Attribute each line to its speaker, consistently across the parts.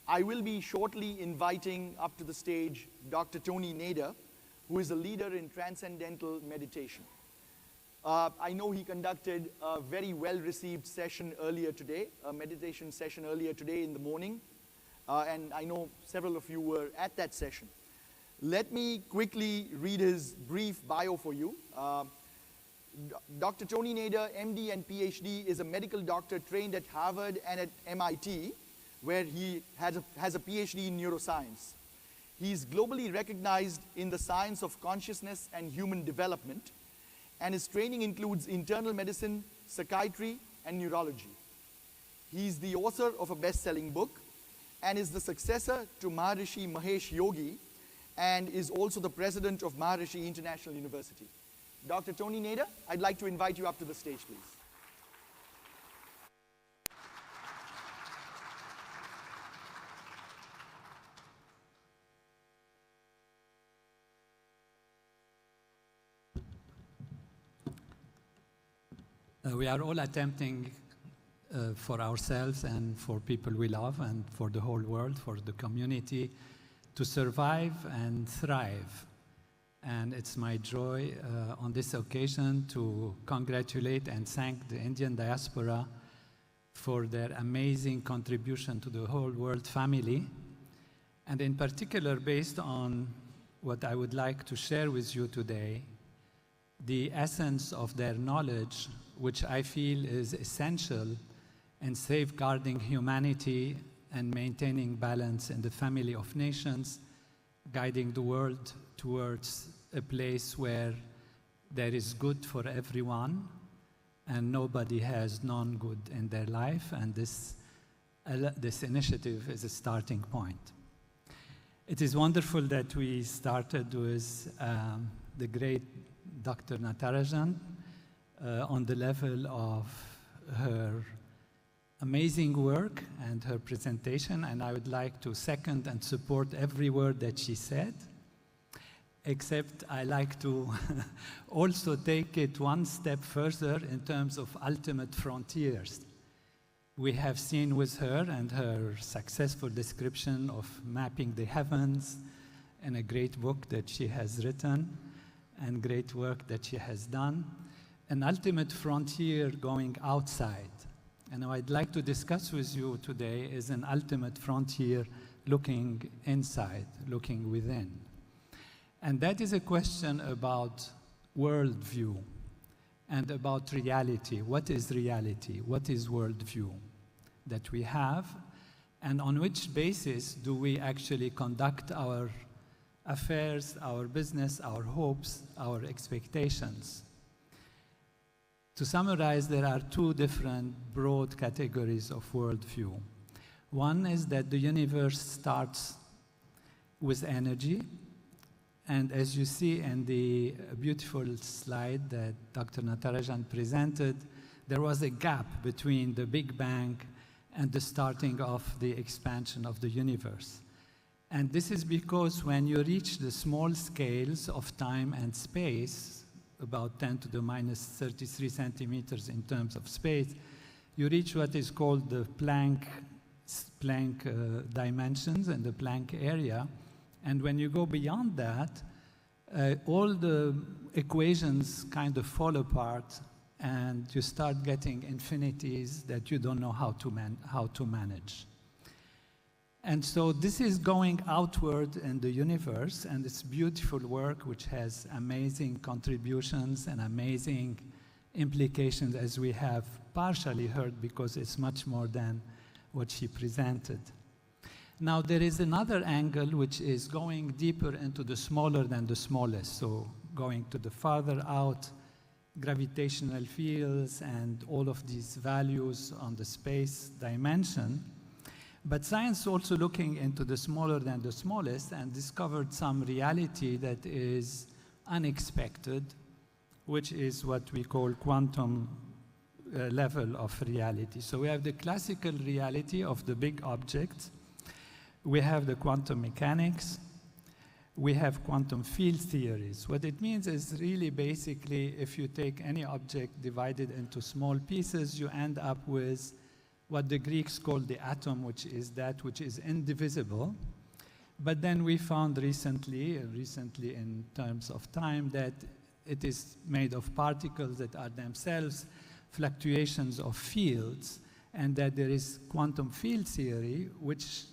Speaker 1: I will be shortly inviting up to the stage Dr. Tony Nader, who is a leader in Transcendental meditation. I know he conducted a very well-received session earlier today, a meditation session earlier today in the morning, and I know several of you were at that session. Let me quickly read his brief bio for you. Dr. Tony Nader, MD and PhD, is a medical doctor trained at Harvard and at MIT, where he has a PhD in neuroscience. He is globally recognized in the science of consciousness and human development, and his training includes internal medicine, psychiatry, and neurology. He is the author of a best-selling book and is the successor to Maharishi Mahesh Yogi, and is also the president of Maharishi International University. Dr. Tony Nader, I'd like to invite you up to the stage, please.
Speaker 2: We are all attempting for ourselves and for people we love and for the whole world, for the community, to survive and thrive. And it's my joy on this occasion to congratulate and thank the Indian diaspora for their amazing contribution to the whole world family. And in particular, based on what I would like to share with you today, the essence of their knowledge, which I feel is essential in safeguarding humanity and maintaining balance in the family of nations, guiding the world towards a place where there is good for everyone and nobody has non-good in their life, and this initiative is a starting point. It is wonderful that we started with the great Dr. Natarajan on the level of her amazing work and her presentation, and I would like to second and support every word that she said, except I like to also take it one step further in terms of ultimate frontiers. We have seen with her and her successful description of mapping the heavens in a great book that she has written and great work that she has done, an ultimate frontier going outside. And what I'd like to discuss with you today is an ultimate frontier looking inside, looking within. And that is a question about worldview and about reality. What is reality? What is worldview that we have? And on which basis do we actually conduct our affairs, our business, our hopes, our expectations? To summarize, there are two different broad categories of worldview. One is that the universe starts with energy, and as you see in the beautiful slide that Dr. Natarajan presented, there was a gap between the Big Bang and the starting of the expansion of the universe. And this is because when you reach the small scales of time and space, about 10 to the minus 33 centimeters in terms of space, you reach what is called the Planck dimensions and the Planck area. And when you go beyond that, all the equations kind of fall apart and you start getting infinities that you don't know how to manage. And so this is going outward in the universe, and it's beautiful work which has amazing contributions and amazing implications, as we have partially heard, because it's much more than what she presented. Now, there is another angle which is going deeper into the smaller than the smallest, so going to the farther out, gravitational fields and all of these values on the space dimension. But science also looking into the smaller than the smallest and discovered some reality that is unexpected, which is what we call quantum level of reality. So we have the classical reality of the big objects. We have the quantum mechanics. We have quantum field theories. What it means is really basically if you take any object divided into small pieces, you end up with what the Greeks called the atom, which is that which is indivisible. But then we found recently in terms of time, that it is made of particles that are themselves fluctuations of fields, and that there is quantum field theory, which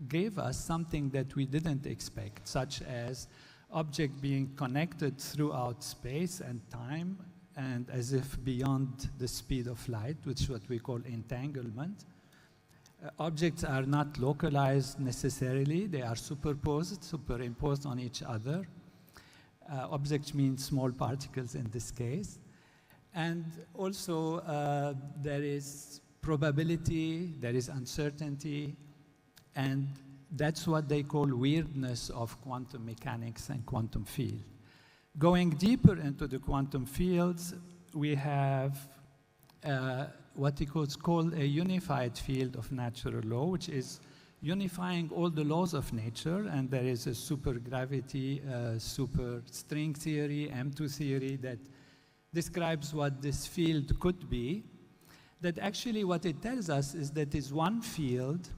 Speaker 2: gave us something that we didn't expect, such as object being connected throughout space and time, and as if beyond the speed of light, which is what we call entanglement. Objects are not localized necessarily, they are superimposed on each other. Objects mean small particles in this case. And also there is probability, there is uncertainty, and that's what they call weirdness of quantum mechanics and quantum field. Going deeper into the quantum fields, we have what is called a unified field of natural law, which is unifying all the laws of nature, and there is a supergravity, super string theory, M2 theory, that describes what this field could be. That actually what it tells us is that is one field,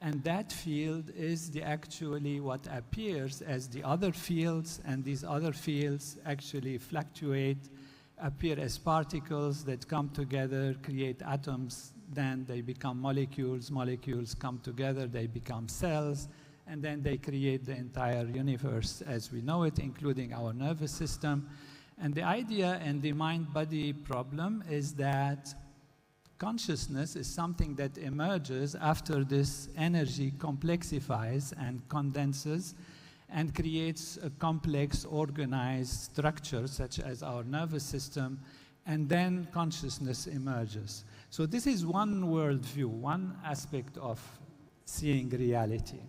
Speaker 2: and that field is actually what appears as the other fields, and these other fields actually fluctuate, appear as particles that come together, create atoms, then they become molecules, molecules come together, they become cells, and then they create the entire universe as we know it, including our nervous system. And the idea in the mind-body problem is that consciousness is something that emerges after this energy complexifies and condenses and creates a complex, organized structure, such as our nervous system, and then consciousness emerges. So this is one worldview, one aspect of seeing reality.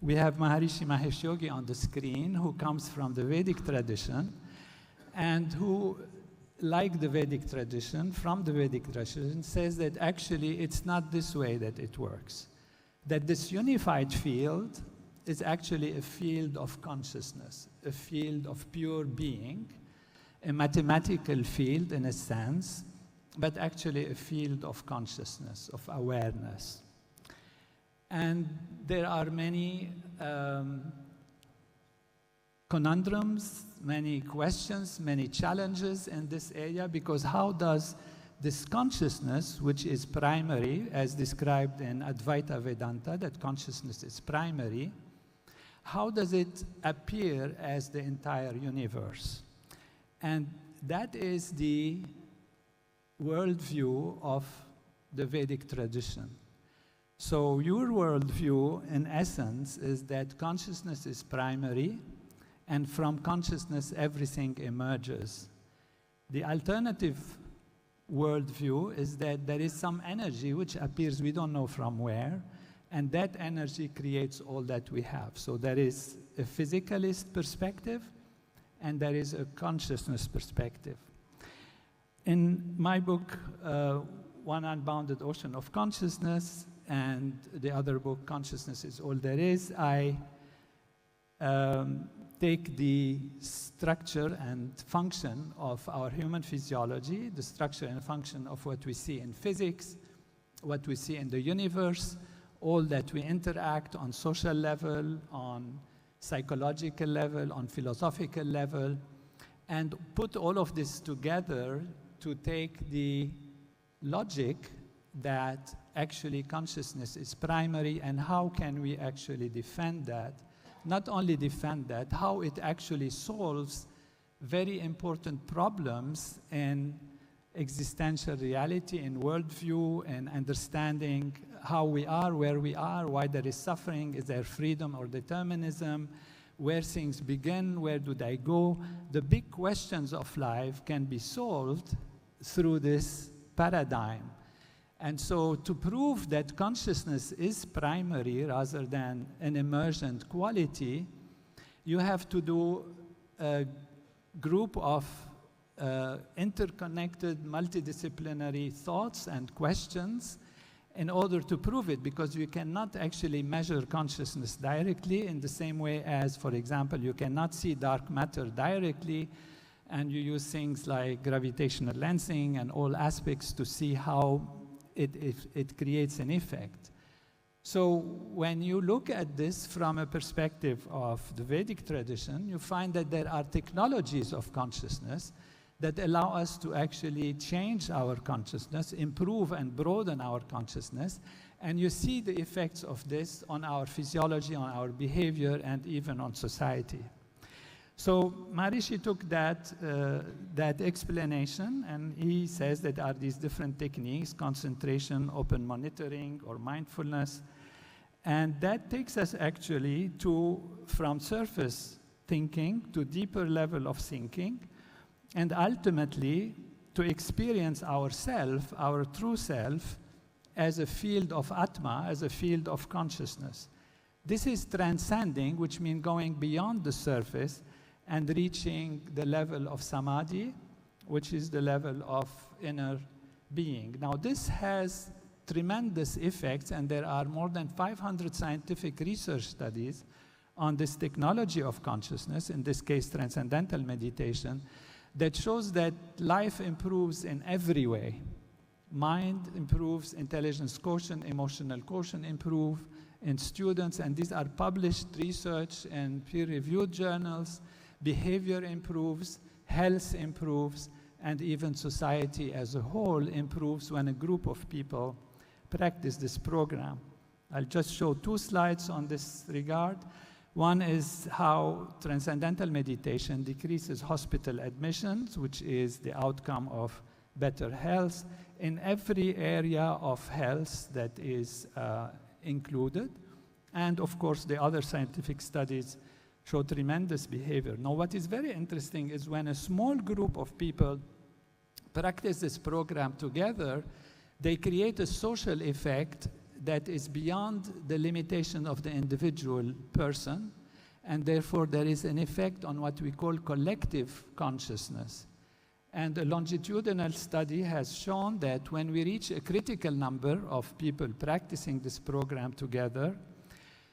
Speaker 2: We have Maharishi Mahesh Yogi on the screen, who comes from the Vedic tradition, and who, like the Vedic tradition, from the Vedic tradition, says that actually it's not this way that it works. That this unified field is actually a field of consciousness, a field of pure being, a mathematical field in a sense, but actually a field of consciousness, of awareness. And there are many conundrums, many questions, many challenges in this area, because how does this consciousness, which is primary, as described in Advaita Vedanta, that consciousness is primary, how does it appear as the entire universe? And that is the worldview of the Vedic tradition. So your worldview, in essence, is that consciousness is primary, and from consciousness everything emerges. The alternative worldview is that there is some energy which appears, we don't know from where, and that energy creates all that we have. So there is a physicalist perspective, and there is a consciousness perspective. In my book, One Unbounded Ocean of Consciousness, and the other book, Consciousness is All There Is, I take the structure and function of our human physiology, the structure and function of what we see in physics, what we see in the universe, all that we interact on social level, on psychological level, on philosophical level, and put all of this together to take the logic that actually consciousness is primary, and how can we actually defend that? Not only defend that, how it actually solves very important problems in existential reality, in worldview, and understanding how we are, where we are, why there is suffering, is there freedom or determinism, where things begin, where do they go. The big questions of life can be solved through this paradigm. And so to prove that consciousness is primary rather than an emergent quality, you have to do a group of interconnected, multidisciplinary thoughts and questions in order to prove it, because you cannot actually measure consciousness directly in the same way as, for example, you cannot see dark matter directly, and you use things like gravitational lensing and all aspects to see how it creates an effect. So when you look at this from a perspective of the Vedic tradition, you find that there are technologies of consciousness that allow us to actually change our consciousness, improve and broaden our consciousness, and you see the effects of this on our physiology, on our behavior, and even on society. So Maharishi took that explanation, and he says that there are these different techniques: concentration, open monitoring, or mindfulness. And that takes us actually from surface thinking to deeper level of thinking, and ultimately to experience ourself, our true self, as a field of Atma, as a field of consciousness. This is transcending, which means going beyond the surface and reaching the level of samadhi, which is the level of inner being. Now, this has tremendous effects, and there are more than 500 scientific research studies on this technology of consciousness, in this case, transcendental meditation, that shows that life improves in every way. Mind improves, intelligence quotient, emotional quotient improve in students, and these are published research in peer-reviewed journals. Behavior improves, health improves, and even society as a whole improves when a group of people practice this program. I'll just show 2 slides on this regard. One is how transcendental meditation decreases hospital admissions, which is the outcome of better health in every area of health that is included. And of course, the other scientific studies show tremendous behavior. Now, what is very interesting is when a small group of people practice this program together, they create a social effect that is beyond the limitation of the individual person, and therefore there is an effect on what we call collective consciousness. And a longitudinal study has shown that when we reach a critical number of people practicing this program together,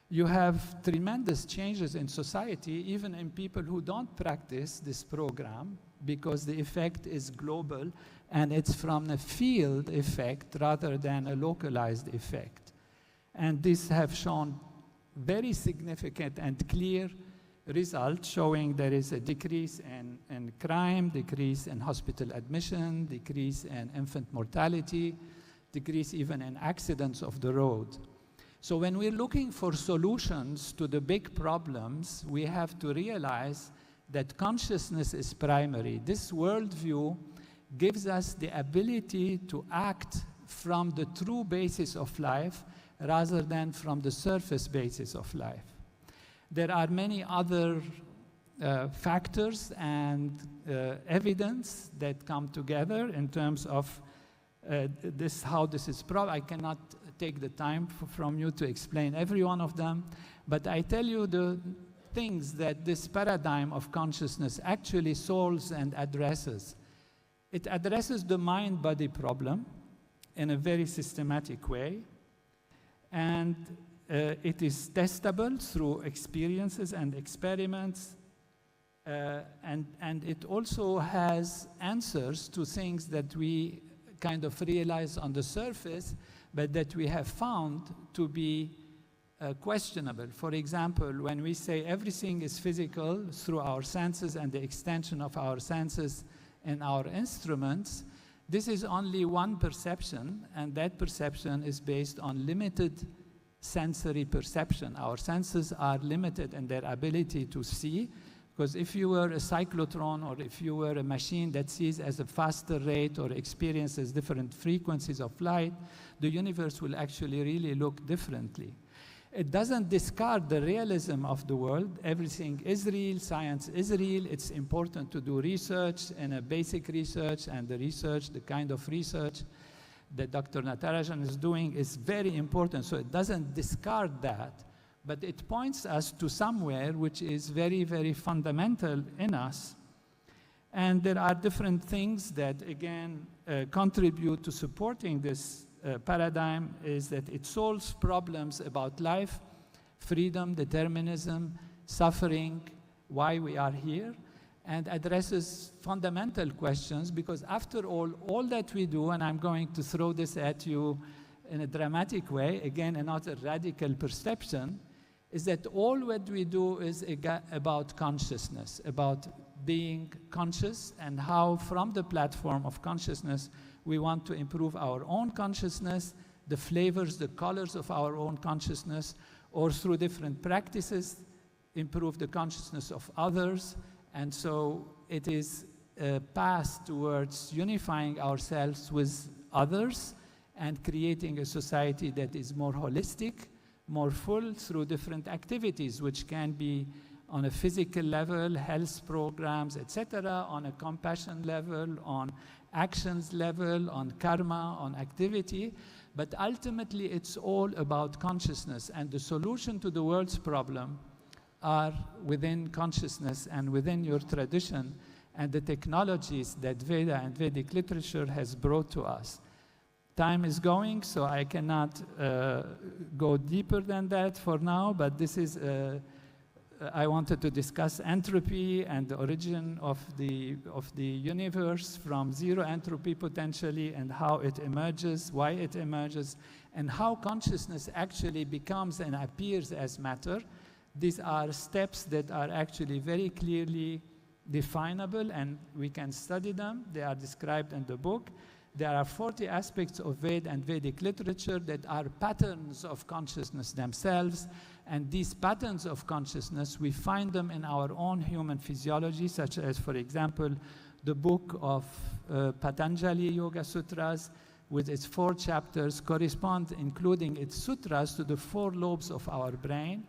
Speaker 2: you have tremendous changes in society, even in people who don't practice this program, because the effect is global and it's from a field effect rather than a localized effect. And these have shown very significant and clear results showing there is a decrease in crime, decrease in hospital admission, decrease in infant mortality, decrease even in accidents of the road. So when we're looking for solutions to the big problems, we have to realize that consciousness is primary. This worldview gives us the ability to act from the true basis of life rather than from the surface basis of life. There are many other factors and evidence that come together in terms of how this is I cannot take the time from you to explain every one of them, but I tell you the things that this paradigm of consciousness actually solves and addresses. It addresses the mind-body problem in a very systematic way, and it is testable through experiences and experiments, and it also has answers to things that we kind of realize on the surface, but that we have found to be questionable. For example, when we say everything is physical through our senses and the extension of our senses in our instruments, this is only one perception, and that perception is based on limited sensory perception. Our senses are limited in their ability to see, because if you were a cyclotron or if you were a machine that sees at a faster rate or experiences different frequencies of light, the universe will actually really look differently. It doesn't discard the realism of the world. Everything is real, science is real. It's important to do research and a basic research, and the kind of research that Dr. Natarajan is doing is very important. So it doesn't discard that, but it points us to somewhere which is very, very fundamental in us. And there are different things that, again, contribute to supporting this paradigm, is that it solves problems about life, freedom, determinism, suffering, why we are here. and addresses fundamental questions, because after all that we do, and I'm going to throw this at you in a dramatic way, again, another radical perception, is that all what we do is about consciousness, about being conscious, and how from the platform of consciousness we want to improve our own consciousness, the flavors, the colors of our own consciousness, or through different practices, improve the consciousness of others. And so it is a path towards unifying ourselves with others and creating a society that is more holistic, more full through different activities, which can be on a physical level, health programs, etc., on a compassion level, on actions level, on karma, on activity. But ultimately, it's all about consciousness, and the solution to the world's problem are within consciousness and within your tradition and the technologies that Veda and Vedic literature has brought to us. Time is going, so I cannot go deeper than that for now, but this is, I wanted to discuss entropy and the origin of the universe from zero entropy potentially, and how it emerges, why it emerges, and how consciousness actually becomes and appears as matter. These are steps that are actually very clearly definable, and we can study them. They are described in the book. There are 40 aspects of Veda and Vedic literature that are patterns of consciousness themselves, and these patterns of consciousness, we find them in our own human physiology, such as, for example, the book of Patanjali Yoga Sutras, with its 4 chapters, correspond, including its sutras, to the 4 lobes of our brain.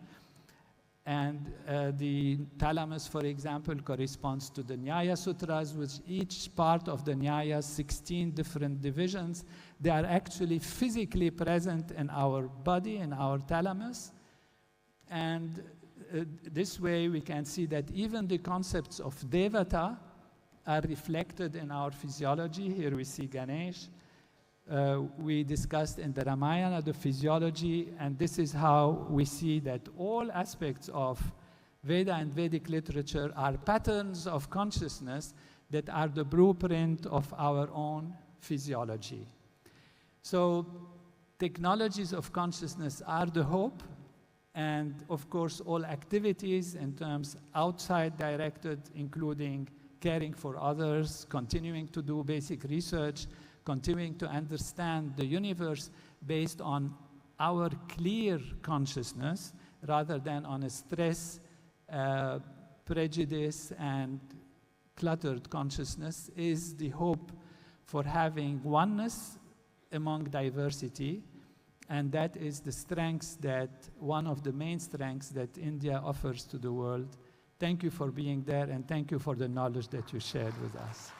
Speaker 2: And the thalamus, for example, corresponds to the Nyaya Sutras, which each part of the Nyaya, 16 different divisions. They are actually physically present in our body, in our thalamus. And this way we can see that even the concepts of Devata are reflected in our physiology. Here we see Ganesh. We discussed in the Ramayana the physiology, and this is how we see that all aspects of Veda and Vedic literature are patterns of consciousness that are the blueprint of our own physiology. So technologies of consciousness are the hope, and of course all activities in terms outside directed, including caring for others, continuing to do basic research, continuing to understand the universe based on our clear consciousness rather than on a stress, prejudice, and cluttered consciousness, is the hope for having oneness among diversity. And that is the strengths that, one of the main strengths that India offers to the world. Thank you for being there, and thank you for the knowledge that you shared with us.